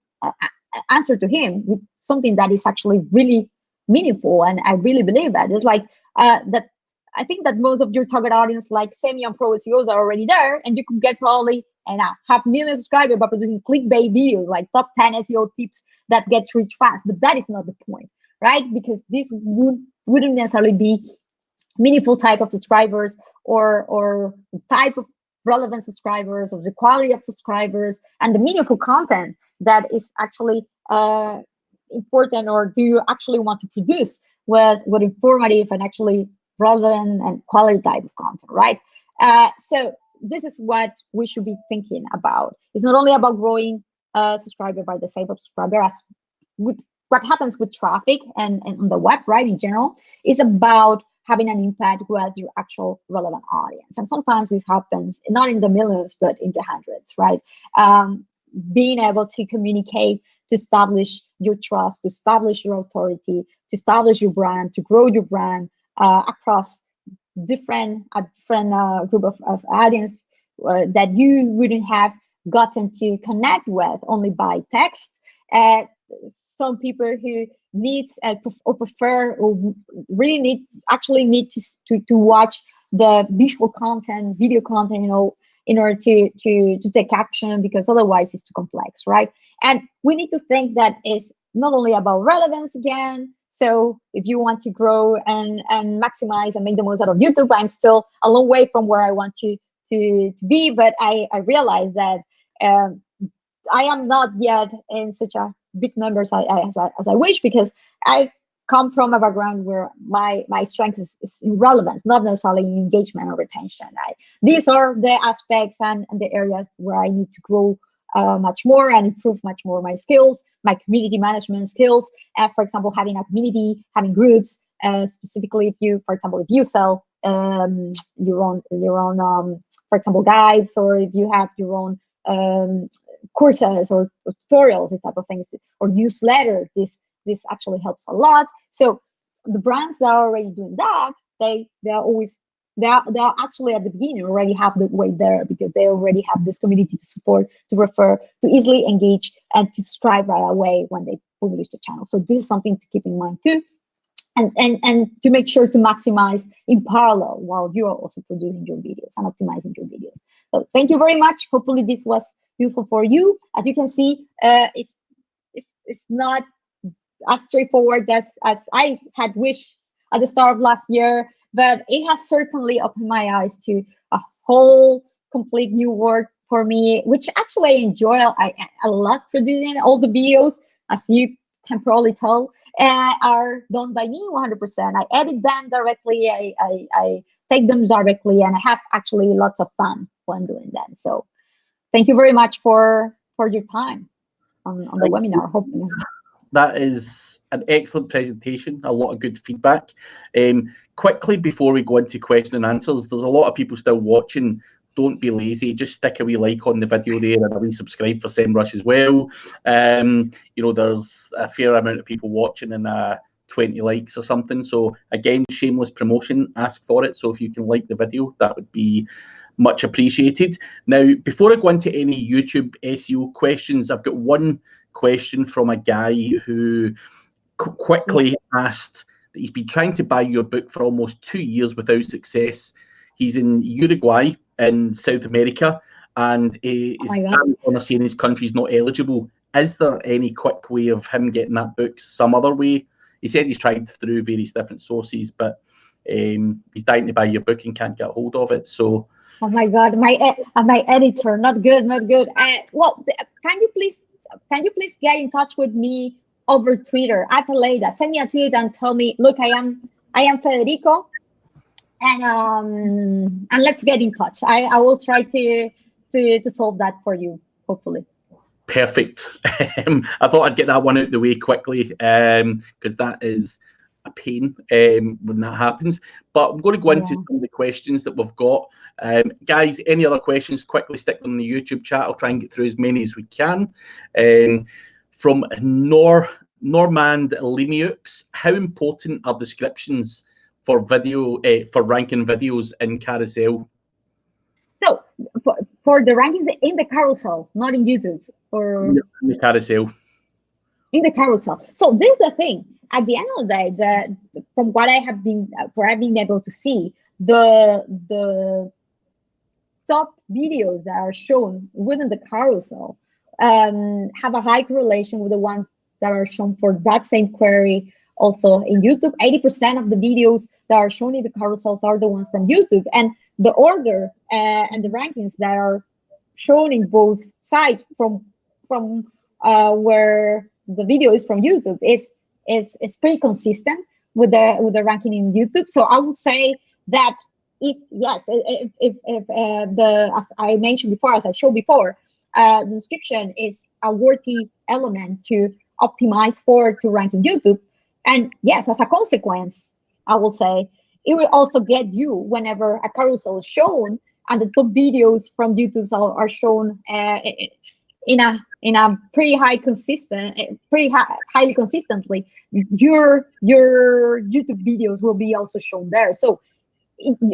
answered to him with something that is actually really meaningful, and I really believe that. It's like that. I think that most of your target audience, like semi and pro SEOs, are already there, and you could get probably and have million subscribers by producing clickbait videos like top 10 SEO tips that get reach fast. But that is not the point, right? Because this wouldn't necessarily be meaningful type of subscribers or type of relevant subscribers, or the quality of subscribers, and the meaningful content that is actually important, or do you actually want to produce with informative and actually relevant and quality type of content, right? So this is what we should be thinking about. It's not only about growing subscriber by the sake of subscriber, as with what happens with traffic and on the web, right, in general, is about having an impact with your actual relevant audience. And sometimes this happens not in the millions, but in the hundreds, right? Being able to communicate, to establish your trust, to establish your authority, to establish your brand, to grow your brand across different group of audience that you wouldn't have gotten to connect with only by text. Some people who needs or prefer or really need to watch the visual content, video content, in order to take action, because otherwise it's too complex, right? And we need to think that it's not only about relevance again. So if you want to grow and maximize and make the most out of YouTube, I'm still a long way from where I want to be, but I realize that I am not yet in such a big numbers as I wish, because I come from a background where my strength is in relevance, not necessarily in engagement or retention. These are the aspects and the areas where I need to grow much more and improve much more my skills, my community management skills. For example, having a community, having groups, specifically if you sell your own, for example, guides, or if you have your own courses or tutorials, this type of things, or newsletter, this actually helps a lot. So the brands that are already doing that, they are actually at the beginning already have the way there, because they already have this community to support, to refer, to easily engage, and to subscribe right away when they publish the channel. So this is something to keep in mind too, and to make sure to maximize in parallel while you are also producing your videos and optimizing your videos. So thank you very much. Hopefully this was useful for you. As you can see, it's not as straightforward as I had wished at the start of last year, but it has certainly opened my eyes to a whole complete new world for me, which actually I enjoy a lot. Producing all the videos, as you can probably tell, are done by me 100%. I edit them directly, I take them directly, and I have actually lots of fun when doing that. So thank you very much for your time on the webinar. Hopefully. That is an excellent presentation, a lot of good feedback. Quickly, before we go into question and answers, there's a lot of people still watching. Don't be lazy, just stick a wee like on the video there and a wee subscribe for SEMrush as well. There's a fair amount of people watching and 20 likes or something. So again, shameless promotion, ask for it. So if you can like the video, that would be much appreciated. Now, before I go into any YouTube SEO questions, I've got one question from a guy who quickly asked that he's been trying to buy your book for almost 2 years without success. He's in Uruguay in South America, and his Amazon saying his country's not eligible. Is there any quick way of him getting that book some other way? He said he's tried through various different sources, but he's dying to buy your book and can't get a hold of it. So, oh my God, my editor, not good. Well, can you please get in touch with me over Twitter at Aleyda? Send me a tweet and tell me, look, I am Federico, and let's get in touch. I will try to solve that for you, hopefully. Perfect. I thought I'd get that one out the way quickly, because that is a pain when that happens. But I'm going to go into some of the questions that we've got. Guys, any other questions, quickly stick them in the YouTube chat. I'll try and get through as many as we can. From Normand Lemieux, how important are descriptions for video for ranking videos in carousel? So for the rankings in the carousel, not in YouTube, or in the carousel. In the carousel. So this is the thing. At the end of the day, from what I have been able to see, the top videos that are shown within the carousel have a high correlation with the ones that are shown for that same query. Also in YouTube, 80% of the videos that are shown in the carousels are the ones from YouTube, and the order and the rankings that are shown in both sides from where the video is from YouTube is pretty consistent with the ranking in YouTube. So I would say that if as I mentioned before, as I showed before, the description is a worthy element to optimize for to rank in YouTube. And yes, as a consequence, I will say it will also get you whenever a carousel is shown and the top videos from YouTube are shown in a pretty highly consistently, your YouTube videos will be also shown there. So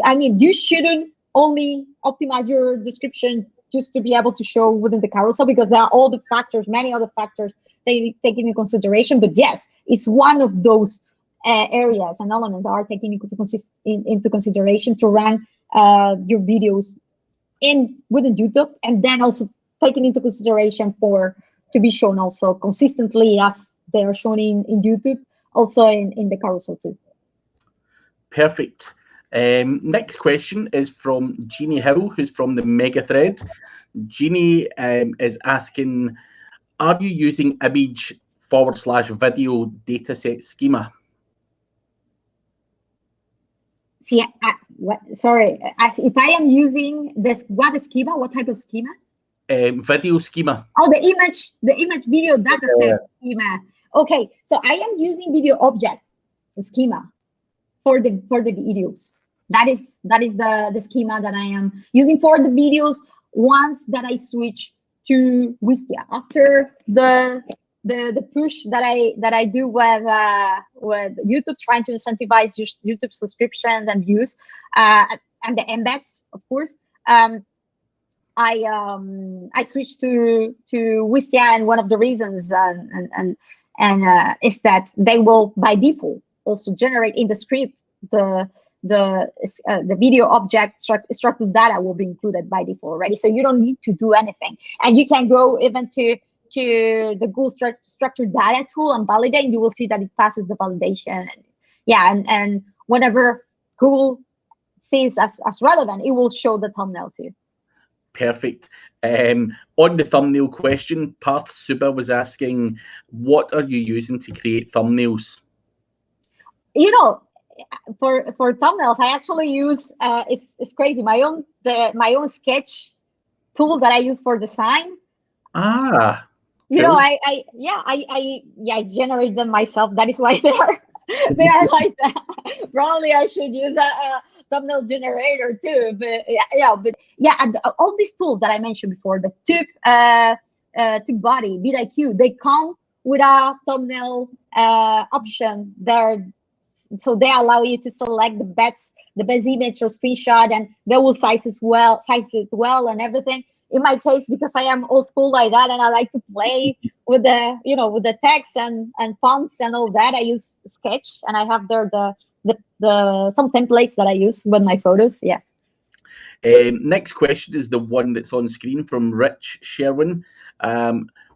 I mean, you shouldn't only optimize your description just to be able to show within the carousel, because there are all the factors, many other factors they take into consideration. But yes, it's one of those areas and elements are taken into consideration to rank your videos within YouTube, and then also taken into consideration to be shown also consistently as they are shown in YouTube, also in the carousel too. Perfect. Next question is from Jeannie Hill, who's from the Mega Thread. Jeannie is asking, are you using image/video dataset schema? See, sorry, if I am using this, what schema? What type of schema? Video schema. Oh, the image video dataset schema. Okay, so I am using video object schema for the videos. That is the schema that I am using for the videos once that I switch to Wistia. After the push that I do with YouTube, trying to incentivize YouTube subscriptions and views, and the embeds, of course. I switched to Wistia, and one of the reasons is that they will by default also generate in the script the video object structured data will be included by default already, so you don't need to do anything, and you can go even to the Google structured data tool and validate, and you will see that it passes the validation. And whatever Google sees as relevant, it will show the thumbnail too. Perfect. On the thumbnail question, Parth Suba was asking, what are you using to create thumbnails? You know, for thumbnails, I actually use it's crazy, my own sketch tool that I use for design. You know, I generate them myself. That is why they are like that. Probably I should use a thumbnail generator too. But and all these tools that I mentioned before, the Tubebuddy, VidIQ, they come with a thumbnail option there. So they allow you to select the best image or screenshot, and they will size it well and everything. In my case, because I am old school like that, and I like to play with the text and fonts and all that, I use Sketch, and I have there some templates that I use with my photos. Yes. Next question is the one that's on screen from Rich Sherwin.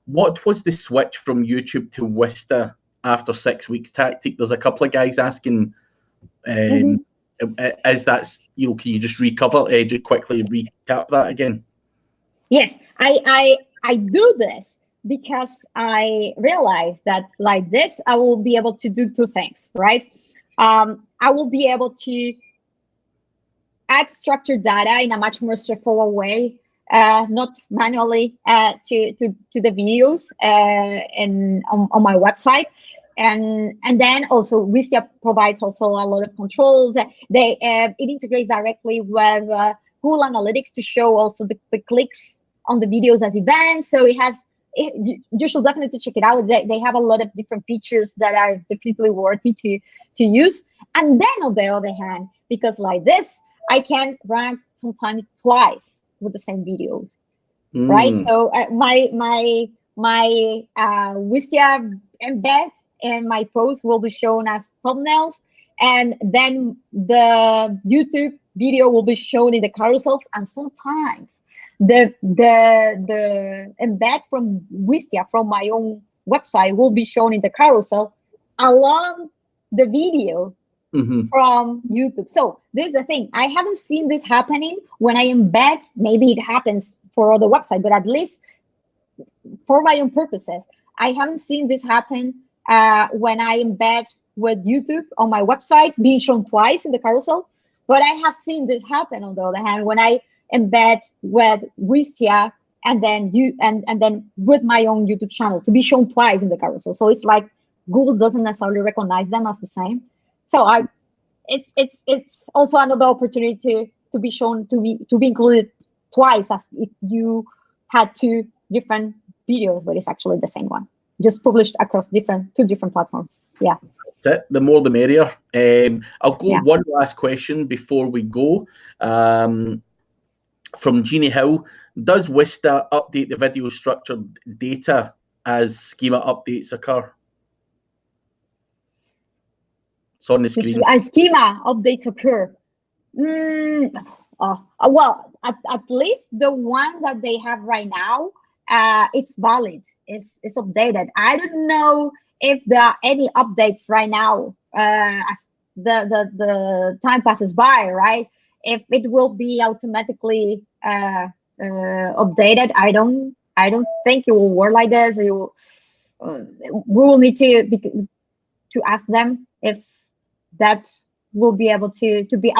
What was the switch from YouTube to Wistis after 6 weeks tactic? There's a couple of guys asking, is that, can you just just quickly recap that again? Yes, I do this because I realized that like this, I will be able to do two things, right? I will be able to add structured data in a much more straightforward way, not manually to the videos on my website. And then also Wistia provides also a lot of controls. It integrates directly with Google Analytics to show also the clicks on the videos as events. So you should definitely check it out. They have a lot of different features that are definitely worthy to use. And then on the other hand, because like this, I can rank sometimes twice with the same videos, right? So my Wistia embed and my post will be shown as thumbnails, and then the YouTube video will be shown in the carousels, and sometimes the embed from Wistia from my own website will be shown in the carousel along the video from YouTube. So this is the thing. I haven't seen this happening when I embed. Maybe it happens for other websites, but at least for my own purposes, I haven't seen this happen when I embed with YouTube on my website being shown twice in the carousel. But I have seen this happen on the other hand when I embed with Wistia and then with my own YouTube channel to be shown twice in the carousel. So it's like Google doesn't necessarily recognize them as the same. So it's also another opportunity to be shown to be included twice, as if you had two different videos, but it's actually the same one, just published across two different platforms. Yeah. That's it. The more the merrier. I'll go one last question before we go. From Jeannie Hill, does Wistia update the video structured data as schema updates occur? It's on the screen. As schema updates occur. Well, at least the one that they have right now, it's valid. It's updated. I don't know if there are any updates right now as the time passes by, right? If it will be automatically updated. I don't think it will work like this. We will need to ask them if that will be able to be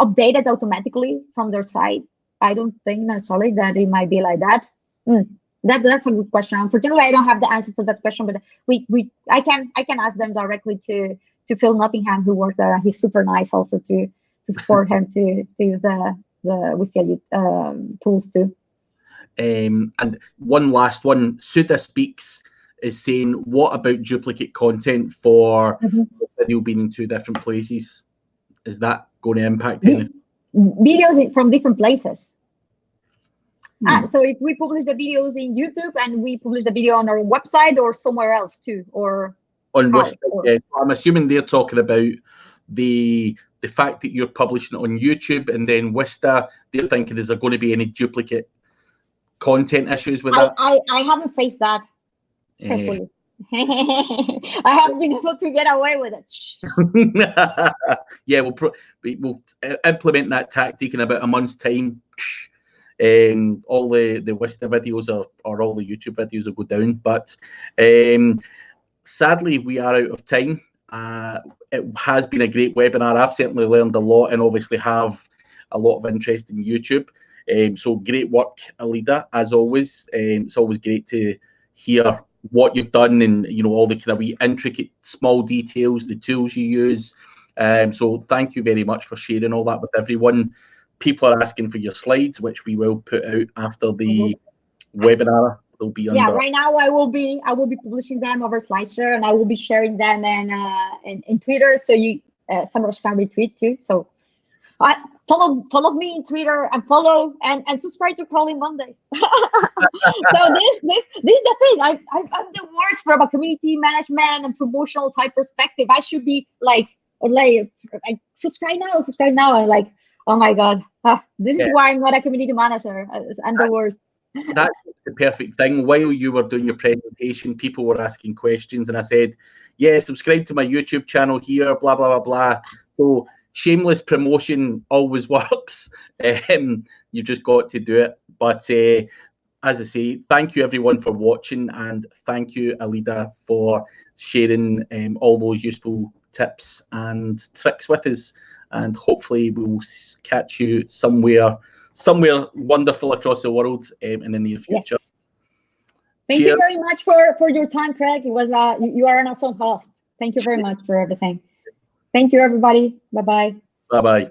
updated automatically from their side. I don't think necessarily that it might be like that. That's a good question. Unfortunately, I don't have the answer for that question, but I can ask them directly to Phil Nottingham, who works there. He's super nice also to support him to use the Wistia tools too. And one last one. Suda Speaks is saying, what about duplicate content for the video being in two different places? Is that going to impact anything? Videos from different places. So if we publish the videos in YouTube and we publish the video on our website or somewhere else too, or on Wistia, yeah. I'm assuming they're talking about the fact that you're publishing it on YouTube, and then Wistia, they're thinking, is there going to be any duplicate content issues with that? I haven't faced that. Carefully. I haven't been able to get away with it. Yeah, we'll implement that tactic in about a month's time. All the Wistia videos or all the YouTube videos will go down. But sadly, we are out of time. It has been a great webinar. I've certainly learned a lot, and obviously have a lot of interest in YouTube. So great work, Aleyda, as always. It's always great to hear what you've done, and all the kind of wee intricate small details, the tools you use. So thank you very much for sharing all that with everyone. People are asking for your slides, which we will put out after the webinar. They'll be under. Yeah, right now I will be publishing them over SlideShare, and I will be sharing them in Twitter, so you SEMrush can retweet too. So follow me in Twitter and follow and subscribe to Crawling Mondays. So this is the thing. I'm the worst from a community management and promotional type perspective. I should be like subscribe now, and like, oh my god, this is why I'm not a community manager. I'm the worst. That's the perfect thing. While you were doing your presentation, people were asking questions, and I said, yeah, subscribe to my YouTube channel here, blah blah blah blah. So shameless promotion always works. You just got to do it. But as I say, thank you everyone for watching, and thank you, Aleyda, for sharing all those useful tips and tricks with us. And hopefully we'll catch you somewhere wonderful across the world in the near future. Yes. Thank you very much for your time, Craig. It was you are an awesome host. Thank you very much for everything. Thank you, everybody. Bye-bye. Bye-bye.